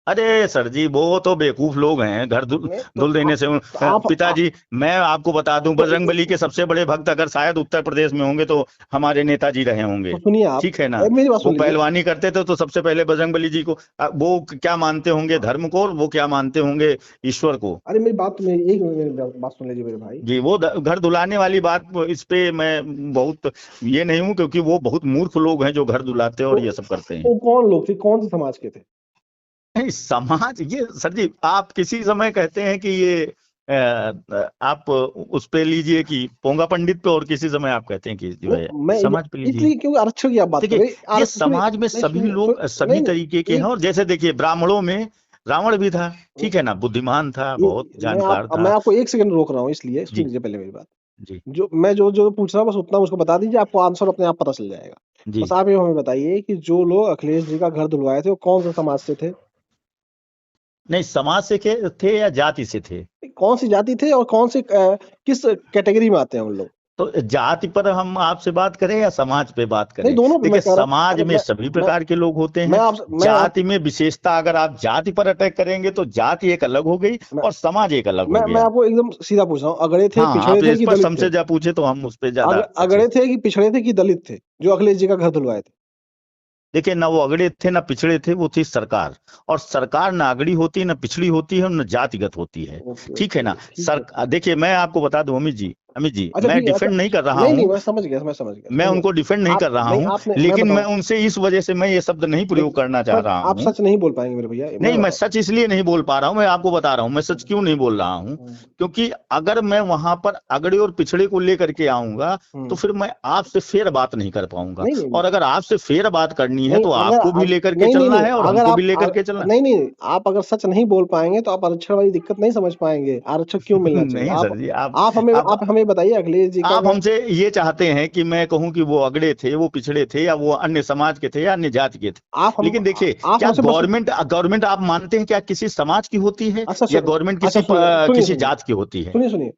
Speaker 1: अरे सर जी, वो तो बेवकूफ लोग हैं। घर धुल
Speaker 2: नहीं,
Speaker 1: धुल देने से
Speaker 2: तो आप
Speaker 1: पिताजी, मैं आपको बता दूं,
Speaker 2: तो,
Speaker 1: बजरंग बली के सबसे बड़े भक्त अगर शायद उत्तर प्रदेश में होंगे तो हमारे नेताजी रहे
Speaker 2: तो
Speaker 1: होंगे।
Speaker 2: सुनिए आप,
Speaker 1: ठीक है ना।
Speaker 2: मेरी बात
Speaker 1: वो
Speaker 2: सुन लीजिए।
Speaker 1: पहलवानी करते थे तो सबसे पहले बजरंग बली जी को वो क्या मानते होंगे धर्म को, और वो क्या मानते होंगे ईश्वर को।
Speaker 2: अरे मेरी बात सुन लीजिए मेरे भाई।
Speaker 1: जी वो घर धुलाने वाली बात, इस पे मैं बहुत ये नहीं हूं, क्योंकि वो बहुत मूर्ख लोग हैं जो घर धुलाते हैं
Speaker 2: तो
Speaker 1: और ये सब करते हैं।
Speaker 2: वो कौन लोग थे, कौन से समाज के थे?
Speaker 1: नहीं समाज, ये सर जी आप किसी समय कहते हैं कि ये आप उस पे लीजिए कि पोंगा पंडित पे, और किसी समय आप कहते हैं कि जो है
Speaker 2: नहीं, मैं
Speaker 1: समाज पे लीजिए।
Speaker 2: इसलिए क्योंकि आरक्षण की आप बात कर
Speaker 1: देखिए
Speaker 2: रहे हैं,
Speaker 1: ये
Speaker 2: सुनिए,
Speaker 1: समाज में
Speaker 2: नहीं
Speaker 1: सभी
Speaker 2: सुनिए,
Speaker 1: लोग
Speaker 2: नहीं
Speaker 1: सभी तरीके के
Speaker 2: नहीं,
Speaker 1: हैं। और जैसे देखिए ब्राह्मणों में रावण भी था, ठीक है ना, बुद्धिमान था, बहुत जानकार
Speaker 2: मैं
Speaker 1: था।
Speaker 2: आपको 1 सेकंड रोक रहा हूँ, इसलिए सुन
Speaker 1: जी
Speaker 2: लीजिए पहले मेरी बात।
Speaker 1: जी
Speaker 2: जो पूछ रहा हूँ बस उतना मुझको बता दीजिए, आपको आंसर अपने आप पता चल जाएगा।
Speaker 1: जी।
Speaker 2: बस आप ये हमें बताइए कि जो लोग अखिलेश जी का घर धुलवाए थे वो कौन से समाज से थे?
Speaker 1: नहीं समाज से थे या जाति से थे?
Speaker 2: कौन सी जाति थे और किस कैटेगरी में आते हैं उन लोग?
Speaker 1: तो जाति पर हम आपसे बात करें या समाज पे बात
Speaker 2: नहीं,
Speaker 1: करें?
Speaker 2: दोनों पे मैं
Speaker 1: देखिए
Speaker 2: कह रहा हूँ।
Speaker 1: समाज
Speaker 2: अरे
Speaker 1: में सभी
Speaker 2: मैं
Speaker 1: प्रकार के लोग होते
Speaker 2: मैं
Speaker 1: हैं।
Speaker 2: आप मैं आप
Speaker 1: जाति में विशेषता, अगर आप जाति पर अटैक करेंगे तो जाति एक अलग हो गई
Speaker 2: मैं,
Speaker 1: और समाज एक अलग हो
Speaker 2: मैं
Speaker 1: गया।
Speaker 2: आपको एकदम सीधा पूछ रहा हूँ, अगड़े थे,
Speaker 1: हाँ
Speaker 2: पिछड़े
Speaker 1: आप
Speaker 2: थे कि
Speaker 1: स्पष्ट
Speaker 2: दलित थे?
Speaker 1: हमसे जा पूछे तो हम उस पर ज्यादा अच्छे
Speaker 2: अगड़े
Speaker 1: से।
Speaker 2: थे कि पिछड़े थे कि दलित थे जो अखिलेश जी का घर धुलवाए थे?
Speaker 1: देखिए ना वो अगड़े थे ना पिछड़े थे, वो थी सरकार। और सरकार ना अगड़ी होती है ना पिछड़ी होती है और न जातिगत होती है।
Speaker 2: ओके
Speaker 1: ठीक है
Speaker 2: ओके,
Speaker 1: ना।
Speaker 2: ठीक है।
Speaker 1: देखिए मैं आपको बता दूं अमित जी,
Speaker 2: अच्छा
Speaker 1: मैं
Speaker 2: ठीक है, अच्छा।
Speaker 1: डिफेंड नहीं कर रहा
Speaker 2: नहीं नहीं,
Speaker 1: हूं।
Speaker 2: मैं समझ गया,
Speaker 1: मैं उनको डिफेंड नहीं
Speaker 2: आप
Speaker 1: कर रहा
Speaker 2: नहीं
Speaker 1: हूं,
Speaker 2: आपने मैं
Speaker 1: लेकिन मैं
Speaker 2: बताऊं,
Speaker 1: उनसे इस वजह से मैं ये शब्द नहीं प्रयोग करना चाह रहा
Speaker 2: आप
Speaker 1: हूं।
Speaker 2: सच नहीं बोल पाएंगे मेरे भैया, मैं
Speaker 1: नहीं मैं
Speaker 2: बताऊं।
Speaker 1: सच इसलिए नहीं बोल पा रहा हूं, मैं आपको बता रहा हूं मैं सच क्यों नहीं बोल रहा हूं।
Speaker 2: हम्म,
Speaker 1: क्योंकि अगर मैं वहां पर अगड़े और पिछड़े को लेकर के आऊंगा तो
Speaker 2: हम्म,
Speaker 1: फिर मैं आपसे फेर बात नहीं कर पाऊंगा।
Speaker 2: नहीं नहीं
Speaker 1: और अगर आपसे फेर बात करनी है
Speaker 2: नहीं,
Speaker 1: तो आपको भी लेकर के
Speaker 2: नहीं नहीं
Speaker 1: चलना
Speaker 2: नहीं,
Speaker 1: है और
Speaker 2: अगर
Speaker 1: हमको भी
Speaker 2: आप
Speaker 1: लेकर के चलना है।
Speaker 2: नहीं नहीं, आप अगर सच नहीं बोल पाएंगे तो आप आरक्षण वाली दिक्कत नहीं समझ पाएंगे, आरक्षण क्यों मिलना चाहिए।
Speaker 1: नहीं सर जी आप
Speaker 2: आप हमें बताइए अखिलेश जी का
Speaker 1: आप
Speaker 2: अगर
Speaker 1: हमसे ये चाहते हैं कि मैं कहूं कि वो अगड़े थे, वो पिछड़े थे, या वो अन्य समाज के थे या अन्य जाति के थे।
Speaker 2: आप हम
Speaker 1: लेकिन देखिए
Speaker 2: आप
Speaker 1: क्या
Speaker 2: हमसे बस
Speaker 1: गवर्नमेंट गवर्नमेंट आप मानते हैं क्या किसी समाज की होती है,
Speaker 2: अच्छा
Speaker 1: या गवर्नमेंट
Speaker 2: अच्छा सुनिए सुनिए
Speaker 1: किसी
Speaker 2: सुनिए
Speaker 1: जात की होती है?
Speaker 2: सुनिए सुनिए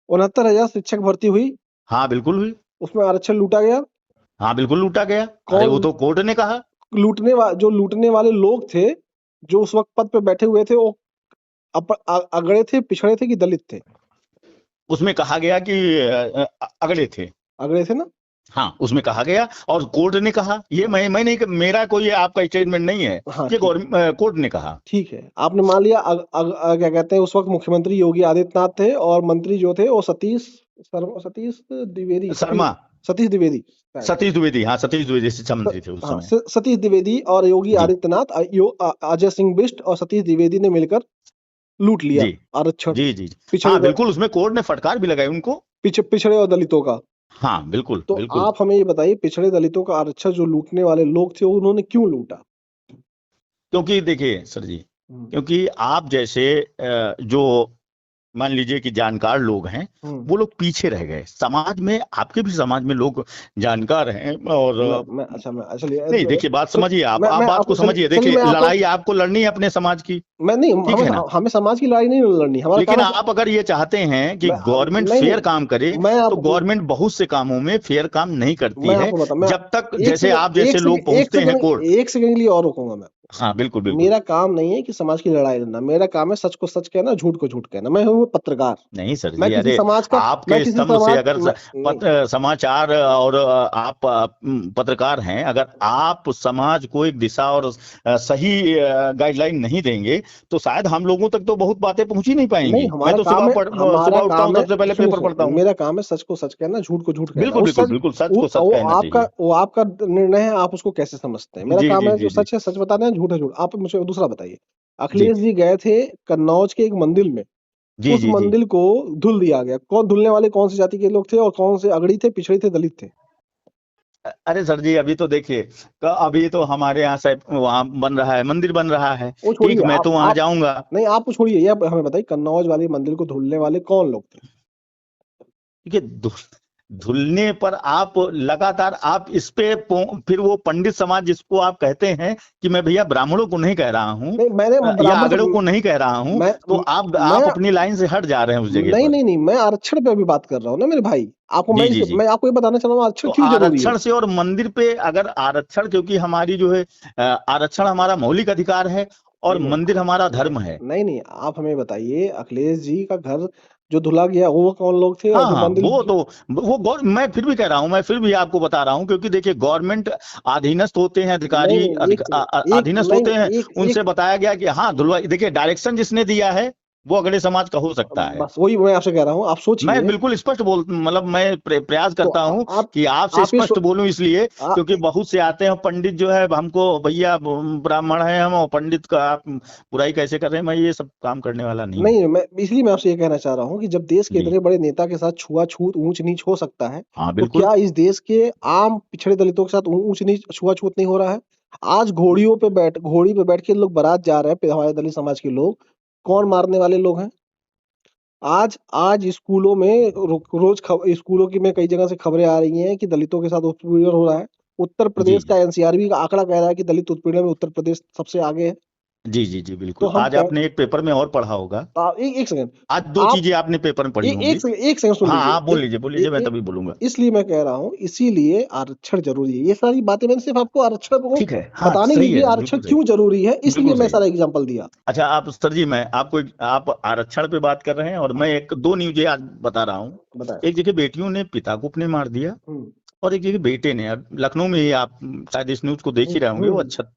Speaker 2: 69,000 शिक्षक भर्ती हुई,
Speaker 1: हाँ बिल्कुल हुई।
Speaker 2: उसमें आरक्षण लूटा गया।
Speaker 1: हाँ बिल्कुल लूटा गया। अरे वो
Speaker 2: कौन
Speaker 1: तो कोर्ट ने कहा।
Speaker 2: जो लूटने वाले लोग थे, जो उस वक्त पद पे बैठे हुए थे, वो अगड़े थे, पिछड़े थे कि दलित थे?
Speaker 1: उसमें कहा गया कि अगड़े थे।
Speaker 2: अगड़े थे ना?
Speaker 1: हाँ उसमें कहा गया और कोर्ट ने कहा, ये मैं नहीं, मेरा कोई आपका स्टेटमेंट नहीं है,
Speaker 2: हाँ
Speaker 1: ये
Speaker 2: ठीक,
Speaker 1: कोर्ट ने कहा।
Speaker 2: ठीक है। आपने मान लिया क्या कहते हैं, उस वक्त मुख्यमंत्री योगी आदित्यनाथ थे और मंत्री जो थे वो सतीश द्विवेदी,
Speaker 1: शर्मा,
Speaker 2: सतीश द्विवेदी शायद।
Speaker 1: सतीश द्विवेदी, हाँ सतीश द्विवेदी शिक्षा मंत्री थे उस
Speaker 2: हाँ,
Speaker 1: समय।
Speaker 2: सतीश द्विवेदी और योगी
Speaker 1: जी
Speaker 2: आदित्यनाथ, अजय सिंह बिष्ट और सतीश द्विवेदी ने मिलकर लूट लिया
Speaker 1: जी
Speaker 2: आरक्षण
Speaker 1: जी
Speaker 2: पिछड़े
Speaker 1: हाँ बिल्कुल, उसमें कोर्ट ने फटकार भी लगाई उनको।
Speaker 2: पिछड़े और दलितों का।
Speaker 1: हाँ बिल्कुल
Speaker 2: तो
Speaker 1: बिल्कुल।
Speaker 2: आप हमें ये बताइए, पिछड़े दलितों का आरक्षण जो लूटने वाले लोग थे उन्होंने क्यों लूटा?
Speaker 1: क्योंकि देखिए सर जी,
Speaker 2: हम्म,
Speaker 1: क्योंकि आप जैसे जो मान लीजिए कि जानकार लोग हैं,
Speaker 2: हम्म,
Speaker 1: वो लोग पीछे रह गए। समाज में, आपके भी समाज में लोग जानकार हैं और
Speaker 2: मैं चलिए
Speaker 1: नहीं देखिए बात
Speaker 2: सुन,
Speaker 1: समझिए, आप
Speaker 2: मैं
Speaker 1: बात को
Speaker 2: आपको
Speaker 1: समझिए।
Speaker 2: चलिए
Speaker 1: देखिए
Speaker 2: मैं आपको
Speaker 1: लड़ाई आपको लड़नी है अपने समाज की,
Speaker 2: मैं नहीं,
Speaker 1: ठीक है ना।
Speaker 2: हमें समाज की लड़ाई नहीं लड़नी, हमारा
Speaker 1: लेकिन
Speaker 2: काम है।
Speaker 1: आप अगर ये चाहते हैं कि
Speaker 2: मैं
Speaker 1: गवर्नमेंट
Speaker 2: नहीं
Speaker 1: फेयर
Speaker 2: नहीं,
Speaker 1: काम करे,
Speaker 2: मैं
Speaker 1: तो
Speaker 2: आप
Speaker 1: गवर्नमेंट बहुत से कामों में फेयर काम नहीं करती
Speaker 2: मैं
Speaker 1: है।
Speaker 2: आपको बता मैं
Speaker 1: जब तक जैसे आप जैसे लोग
Speaker 2: एक
Speaker 1: पहुंचते हैं
Speaker 2: सेकंड
Speaker 1: कोर्ट।
Speaker 2: एक सेकंड के लिए और रोकूंगा मैं।
Speaker 1: हाँ बिल्कुल बिल्कुल।
Speaker 2: मेरा काम नहीं है कि समाज की लड़ाई लड़ना, मेरा काम है सच को सच कहना, झूठ को झूठ कहना। मैं हूँ पत्रकार।
Speaker 1: नहीं सर
Speaker 2: मैं
Speaker 1: जी,
Speaker 2: किसी
Speaker 1: अरे
Speaker 2: समाज का मैं
Speaker 1: आपके
Speaker 2: किसी
Speaker 1: स्तंभ से
Speaker 2: समाज
Speaker 1: अगर
Speaker 2: नहीं,
Speaker 1: समाचार और आप पत्रकार हैं, अगर आप समाज को एक दिशा और सही गाइडलाइन नहीं देंगे तो शायद हम लोगों तक तो बहुत बातें पहुंच ही नहीं
Speaker 2: नहीं,
Speaker 1: पाएंगी। मैं
Speaker 2: हमारा
Speaker 1: तो
Speaker 2: काम है,
Speaker 1: सुबह
Speaker 2: हमारा
Speaker 1: उठता हूँ
Speaker 2: काम है,
Speaker 1: सबसे पहले
Speaker 2: सुनिए
Speaker 1: पेपर पढ़ता
Speaker 2: सुनिए,
Speaker 1: हूँ।
Speaker 2: मेरा काम है सच को सच कहना, झूठ को झूठ कहना।
Speaker 1: बिल्कुल
Speaker 2: उस
Speaker 1: बिल्कुल
Speaker 2: सच
Speaker 1: बिल्कुल, सच को सच कहना चाहिए।
Speaker 2: वो आपका निर्णय है, आप उसको कैसे समझते हैं। मेरा
Speaker 1: जी
Speaker 2: काम
Speaker 1: जी
Speaker 2: है जो
Speaker 1: जी जी
Speaker 2: सच है सच बताना है, झूठ है झूठ। आप मुझे दूसरा बताइए।
Speaker 1: जी
Speaker 2: अखिलेश जी गए थे कन्नौज के एक मंदिर में,
Speaker 1: जी
Speaker 2: उस
Speaker 1: जी जी।
Speaker 2: मंदिर को धुल दिया गया। कौन धुलने वाले, कौन सी जाति के लोग थे और कौन से अगड़ी थे, पिछड़े थे, दलित थे?
Speaker 1: अरे सर जी, अभी तो देखिए, अभी तो हमारे यहाँ से वहाँ बन रहा है, मंदिर बन रहा है।
Speaker 2: वो
Speaker 1: ठीक,
Speaker 2: छोड़िए,
Speaker 1: मैं तो वहां
Speaker 2: आप
Speaker 1: जाऊंगा।
Speaker 2: नहीं, आप वो छोड़िए, ये आप हमें बताइए कन्नौज वाले मंदिर को धुलने वाले कौन लोग थे?
Speaker 1: ठीक है, धुलने पर आप लगातार आप इस पे फिर वो पंडित समाज जिसको आप कहते हैं, कि मैं भैया ब्राह्मणों को नहीं कह रहा हूँ
Speaker 2: नहीं, मैंने
Speaker 1: या
Speaker 2: ब्राह्मण
Speaker 1: आगड़ों को नहीं कह रहा हूँ,
Speaker 2: मैं
Speaker 1: तो
Speaker 2: मैं
Speaker 1: आप अपनी लाइन से हट जा रहे हैं उस जगह
Speaker 2: नहीं
Speaker 1: पर।
Speaker 2: नहीं नहीं, मैं आरक्षण पे अभी बात कर रहा हूँ ना मेरे भाई। आपको
Speaker 1: जी जी जी।
Speaker 2: मैं आपको ये बताना चाह रहा हूँ आरक्षण
Speaker 1: तो
Speaker 2: क्यों जरूरी है।
Speaker 1: आरक्षण से और मंदिर पे, अगर आरक्षण, क्योंकि हमारी जो है आरक्षण हमारा मौलिक अधिकार है और
Speaker 2: नहीं नहीं
Speaker 1: मंदिर हमारा
Speaker 2: नहीं
Speaker 1: धर्म है।
Speaker 2: नहीं नहीं, आप हमें बताइए अखिलेश जी का घर जो धुला गया वो कौन लोग थे, और
Speaker 1: हाँ
Speaker 2: जो
Speaker 1: हाँ,
Speaker 2: मंदिर
Speaker 1: वो तो मैं फिर भी कह रहा हूँ, मैं फिर भी आपको बता रहा हूँ, क्योंकि देखिए गवर्नमेंट अधीनस्थ होते हैं,
Speaker 2: नहीं
Speaker 1: अधिकारी
Speaker 2: नहीं, एक
Speaker 1: अधीनस्थ
Speaker 2: नहीं
Speaker 1: होते हैं।
Speaker 2: नहीं,
Speaker 1: उनसे बताया गया कि हाँ धुलवा, देखिए डायरेक्शन जिसने दिया है वो अगले समाज का हो सकता है।
Speaker 2: बस वही मैं आपसे कह रहा हूँ, आप
Speaker 1: मैं
Speaker 2: सोचिए।
Speaker 1: बिल्कुल स्पष्ट मतलब मैं प्रयास
Speaker 2: तो
Speaker 1: करता हूं
Speaker 2: आप
Speaker 1: कि आपसे
Speaker 2: आप ये
Speaker 1: स्पष्ट बोलूं, इसलिए
Speaker 2: आ,
Speaker 1: क्योंकि बहुत से आते हैं पंडित जो है हमको, भैया ब्राह्मण है हम, और पंडित का आप बुराई कैसे कर रहे हैं, मैं ये सब काम करने वाला नहीं हूँ।
Speaker 2: नहीं, मैं इसलिए मैं आपसे ये कहना चाह रहा हूँ कि जब देश के
Speaker 1: जी
Speaker 2: इतने बड़े नेता के साथ छुआछूत, ऊंच नीच हो सकता है,
Speaker 1: हाँ
Speaker 2: तो
Speaker 1: बिल्कुल।
Speaker 2: क्या इस देश के आम पिछड़े दलितों के साथ ऊंच नीच, छुआछूत नहीं हो रहा है? आज घोड़ी पे बैठ के लोग बारात जा रहे हैं, हमारे दलित समाज के लोग। कौन मारने वाले लोग हैं? आज आज स्कूलों में रोज स्कूलों की में कई जगह से खबरें आ रही हैं कि दलितों के साथ उत्पीड़न हो रहा है। उत्तर
Speaker 1: जी
Speaker 2: प्रदेश का एनसीआरबी का आंकड़ा कह रहा है कि दलित उत्पीड़न में उत्तर प्रदेश सबसे आगे है।
Speaker 1: जी जी जी
Speaker 2: तो
Speaker 1: बिल्कुल,
Speaker 2: हम
Speaker 1: आज
Speaker 2: कह
Speaker 1: आपने एक पेपर में और पढ़ा होगा।
Speaker 2: एक सेकंड।
Speaker 1: आज दो
Speaker 2: आप
Speaker 1: चीजें आपने पेपर में पढ़ी होंगी।
Speaker 2: एक सेकंड सुन
Speaker 1: हाँ
Speaker 2: लीजिए।
Speaker 1: आप बोल लीजिए,
Speaker 2: ए, ए,
Speaker 1: मैं तभी बोलूंगा।
Speaker 2: इसलिए मैं कह रहा हूँ, इसीलिए आरक्षण जरूरी है। ये सारी बातें मैंने सिर्फ आपको आरक्षण को
Speaker 1: ठीक है, हाँ
Speaker 2: बताने के लिए
Speaker 1: सही
Speaker 2: कि
Speaker 1: है,
Speaker 2: आरक्षण
Speaker 1: बिल्कुल सही।
Speaker 2: क्यों जरूरी है, इसलिए
Speaker 1: बिल्कुल
Speaker 2: मैं
Speaker 1: सही।
Speaker 2: सारा एग्जांपल दिया।
Speaker 1: अच्छा आप सर जी, मैं आपको आप आरक्षण पे बात कर रहे हैं और मैं एक दो न्यूज आज बता रहा हूँ।
Speaker 2: बताएं।
Speaker 1: एक जगह बेटियों ने पिता को अपने मार दिया,
Speaker 2: हम्म
Speaker 1: और एक जगह बेटे ने, अब लखनऊ में ही आप शायद इस न्यूज को देख ही
Speaker 2: हम्म
Speaker 1: रहे होंगे, वो
Speaker 2: हम्म
Speaker 1: अच्छा,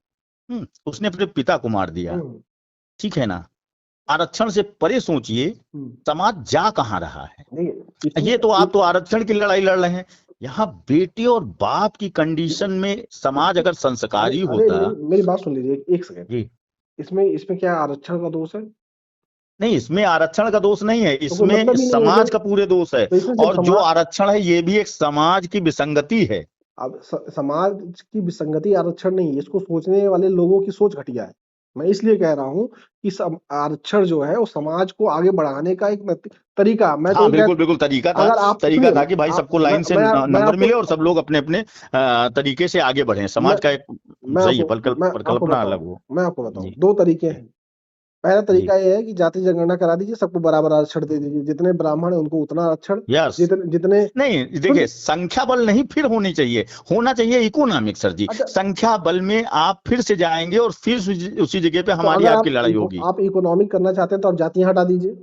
Speaker 1: उसने अपने पिता को मार दिया।
Speaker 2: हम्म
Speaker 1: ठीक है ना, आरक्षण से परे सोचिए,
Speaker 2: हम्म।
Speaker 1: समाज जा कहाँ रहा है।
Speaker 2: देखिए इसमें
Speaker 1: ये तो आप तो आरक्षण की लड़ाई लड़ रहे हैं, यहाँ बेटी और बाप की कंडीशन में समाज
Speaker 2: इसमें
Speaker 1: अगर
Speaker 2: अरे
Speaker 1: संस्कारी
Speaker 2: अरे
Speaker 1: होता।
Speaker 2: मेरी बात सुन लीजिए एक सेकंड।
Speaker 1: जी।
Speaker 2: इसमें क्या आरक्षण का दोष है?
Speaker 1: नहीं, इसमें आरक्षण का दोष नहीं है,
Speaker 2: तो कोई
Speaker 1: इसमें
Speaker 2: मतलब ही नहीं है
Speaker 1: समाज
Speaker 2: जब।
Speaker 1: का पूरे दोष है।
Speaker 2: तो इसमें जब
Speaker 1: और जो
Speaker 2: समाज,
Speaker 1: आरक्षण है ये भी एक समाज की विसंगति है।
Speaker 2: अब समाज की विसंगति आरक्षण नहीं है, इसको सोचने वाले लोगों की सोच घटिया है। मैं इसलिए कह रहा हूँ कि आरक्षण जो है वो समाज को आगे बढ़ाने का एक तरीका। मैं तो
Speaker 1: हाँ
Speaker 2: ये
Speaker 1: बिल्कुल
Speaker 2: कह,
Speaker 1: बिल्कुल,
Speaker 2: अगर आप
Speaker 1: तरीका
Speaker 2: सुनिए,
Speaker 1: था कि भाई
Speaker 2: आप
Speaker 1: सबको लाइन से
Speaker 2: मैं
Speaker 1: नंबर
Speaker 2: आपको
Speaker 1: मिले और सब लोग अपने अपने तरीके से आगे बढ़े,
Speaker 2: मैं
Speaker 1: समाज का एक सही है,
Speaker 2: मैं आपको
Speaker 1: परिकल्पना
Speaker 2: बताऊं
Speaker 1: अलग हो।
Speaker 2: मैं आपको बताऊं
Speaker 1: जी
Speaker 2: दो तरीके
Speaker 1: जी
Speaker 2: हैं। पहला
Speaker 1: जी।
Speaker 2: तरीका ये है कि जाति जनगणना करा दीजिए, सबको बराबर आरक्षण दे दीजिए, जितने ब्राह्मण है उनको उतना आरक्षण,
Speaker 1: यस।
Speaker 2: जितने जितने
Speaker 1: नहीं देखिए,
Speaker 2: सुनिए।
Speaker 1: संख्या बल नहीं फिर होनी चाहिए, होना चाहिए इकोनॉमिक सर जी।
Speaker 2: अच्छा,
Speaker 1: संख्या बल में आप फिर से जाएंगे और फिर उसी जगह पे
Speaker 2: तो
Speaker 1: हमारी
Speaker 2: अगर
Speaker 1: आपकी लड़ाई होगी।
Speaker 2: आप इकोनॉमिक करना चाहते हैं तो आप जातियां हटा दीजिए।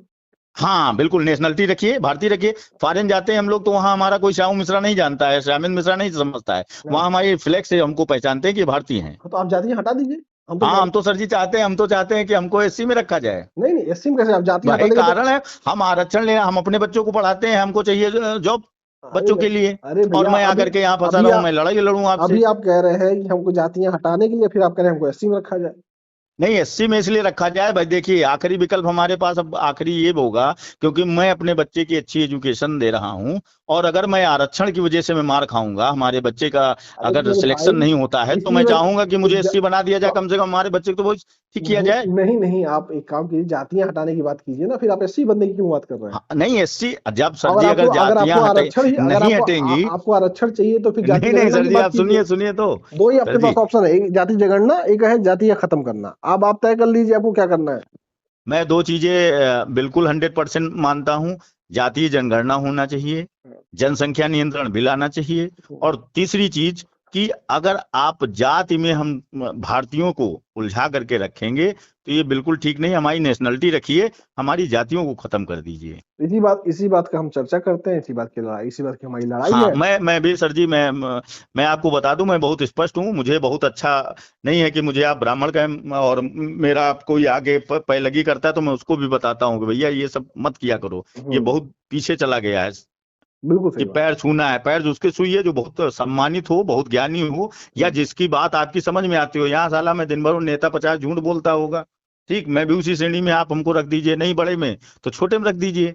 Speaker 1: हाँ बिल्कुल, नेशनलिटी रखिए, भारतीय रखिए। फॉरेन जाते हैं हम लोग तो वहां हमारा कोई श्याम मिश्रा नहीं जानता है, श्यामिन मिश्रा नहीं समझता है,
Speaker 2: हाँ,
Speaker 1: वहां हमारे फ्लैग से हमको पहचानते हैं कि भारतीय हैं।
Speaker 2: तो आप जातियां हटा दीजिए। हम तो कह
Speaker 1: हाँ हम
Speaker 2: रहे
Speaker 1: तो सर जी चाहते हैं, हम तो चाहते हैं कि हमको एससी में रखा जाए।
Speaker 2: नहीं नहीं, एससी में कैसे आप जातियां हटा
Speaker 1: भाई
Speaker 2: देंगे तो?
Speaker 1: कारण है, हम आरक्षण लेना, हम अपने बच्चों को पढ़ाते हैं, हमको चाहिए जॉब
Speaker 2: अरे
Speaker 1: बच्चों के लिए,
Speaker 2: अरे
Speaker 1: और
Speaker 2: भैया,
Speaker 1: मैं आकर के यहाँ फंसा
Speaker 2: अभी
Speaker 1: रहा हूँ,
Speaker 2: आप
Speaker 1: मैं लड़ाई लड़ूं आपसे।
Speaker 2: अभी आप कह रहे हैं कि हमको जातियां हटाने के लिए, फिर आप कह रहे हैं हमको एससी में रखा जाए।
Speaker 1: नहीं, एससी में इसलिए रखा जाए भाई, देखिए आखिरी विकल्प हमारे पास अब आखिरी ये होगा, क्योंकि मैं अपने बच्चे की अच्छी एजुकेशन दे रहा हूं, और अगर मैं आरक्षण की वजह से मैं मार खाऊंगा, हमारे बच्चे का
Speaker 2: अरे तो
Speaker 1: अगर
Speaker 2: मेरे
Speaker 1: सिलेक्शन
Speaker 2: भाई,
Speaker 1: नहीं होता है, तो
Speaker 2: इसी
Speaker 1: मैं
Speaker 2: में
Speaker 1: चाहूंगा कि
Speaker 2: तो
Speaker 1: मुझे एससी बना दिया जाए,
Speaker 2: तो
Speaker 1: कम से कम हमारे बच्चे को तो वो ठीक किया
Speaker 2: नहीं
Speaker 1: जाए।
Speaker 2: नहीं नहीं, आप एक काम कीजिए, जातियां हटाने की बात कीजिए ना, फिर आप एससी बनने की क्यों बात कर रहे हैं?
Speaker 1: हाँ, नहीं एससी, जब सर जी अगर जातियां हटे नहीं हटेंगी।
Speaker 2: आपको आरक्षण चाहिए तो फिर जाति
Speaker 1: नहीं नहीं
Speaker 2: जनगणना
Speaker 1: सर
Speaker 2: की
Speaker 1: जी,
Speaker 2: बात
Speaker 1: आप
Speaker 2: कीजिए।
Speaker 1: सुनिए सुनिए तो।
Speaker 2: दो ही
Speaker 1: सर
Speaker 2: आपके
Speaker 1: जी,
Speaker 2: पास ऑप्शन है, एक जाति जनगणना, एक है जातियां खत्म करना। अब आप तय कर लीजिए आपको क्या करना है।
Speaker 1: मैं दो चीजें बिल्कुल 100% मानता हूं। जातीय जनगणना होना चाहिए, जनसंख्या नियंत्रण बिल आना चाहिए, और तीसरी चीज क्योंकि अगर आप जाति में हम भारतीयों को उलझा करके रखेंगे तो ये बिल्कुल ठीक नहीं। हमारी नेशनलिटी रखिए, हमारी जातियों को खत्म कर दीजिए।
Speaker 2: इसी बात का हम चर्चा करते हैं, इसी बात की हमारी लड़ाई
Speaker 1: हाँ,
Speaker 2: है।
Speaker 1: मैं भी सर जी, मैं आपको बता दूं, मैं बहुत स्पष्ट हूँ। मुझे बहुत अच्छा नहीं है कि मुझे आप ब्राह्मण कहें, और मेरा कोई आगे पैलगी करता है तो मैं उसको भी बताता हूँ कि भैया ये सब मत किया करो, ये बहुत पीछे चला गया है।
Speaker 2: बिल्कुल
Speaker 1: कि
Speaker 2: सही बात।
Speaker 1: पैर छूना है, पैर उसके छूइए जो बहुत सम्मानित हो, बहुत ज्ञानी हो, या जिसकी बात आपकी समझ में आती हो। यहाँ साला मैं दिन भर नेता 50 झूठ बोलता होगा, ठीक, मैं भी उसी श्रेणी में, आप हमको रख दीजिए, नहीं बड़े में तो छोटे में रख दीजिए,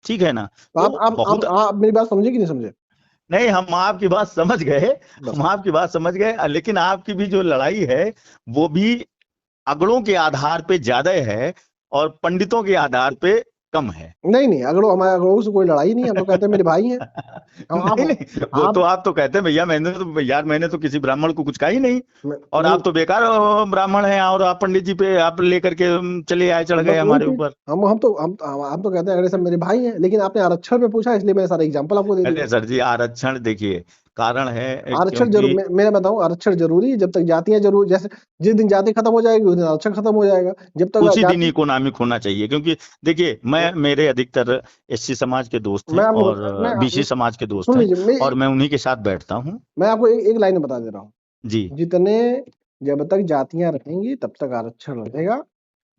Speaker 1: ठीक है ना।
Speaker 2: तो
Speaker 1: तो बहुत
Speaker 2: आप मेरी बात समझे कि नहीं समझे?
Speaker 1: नहीं, हम आपकी बात समझ गए,
Speaker 2: बस।
Speaker 1: हम आपकी बात समझ गए, लेकिन आपकी भी जो लड़ाई है वो भी अगड़ों के आधार पे ज्यादा है और पंडितों के आधार पे कम है।
Speaker 2: नहीं, हमारे अगड़ों से कोई लड़ाई नहीं है, हम तो कहते हैं मेरे भाई हैं।
Speaker 1: नहीं नहीं, वो तो आप तो कहते हैं भैया, मैंने तो किसी ब्राह्मण को कुछ कहा ही नहीं, और आप तो बेकार ब्राह्मण हैं, और आप पंडित जी पे आप लेकर के चले आए, चढ़ गए हमारे ऊपर।
Speaker 2: हम तो कहते हैं अगले सब मेरे भाई हैं, लेकिन आपने आरक्षण पे पूछा इसलिए मैंने सारा एग्जांपल आपको दे दिया।
Speaker 1: अरे सर जी, आरक्षण देखिए, कारण है
Speaker 2: आरक्षण जरूर, मैं बताऊं, आरक्षण जरूरी है जब तक जातियां जरूर, जैसे जिस दिन जाति खत्म हो जाएगी उस दिन आरक्षण खत्म हो जाएगा। जब तक
Speaker 1: उसी दिन इकोनॉमिक होना चाहिए, क्योंकि देखिए मेरे अधिकतर एससी समाज के दोस्त हैं और बीसी समाज के दोस्त हैं, और मैं उन्हीं के साथ बैठता हूँ।
Speaker 2: मैं आपको एक लाइन में बता दे रहा हूँ
Speaker 1: जी,
Speaker 2: जब तक जातियां रहेंगी तब तक आरक्षण रहेगा।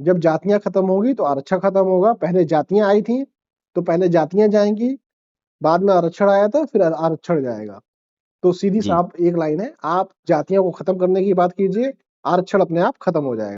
Speaker 2: जब जातियां खत्म होगी तो आरक्षण खत्म होगा। पहले जातियां आई थी तो पहले जातियां जाएंगी, बाद में आरक्षण आया था, फिर आरक्षण जाएगा। तो सीधी साफ एक लाइन है, आप जातियों को खत्म करने की बात कीजिए, आरक्षण अपने आप खत्म हो जाएगा।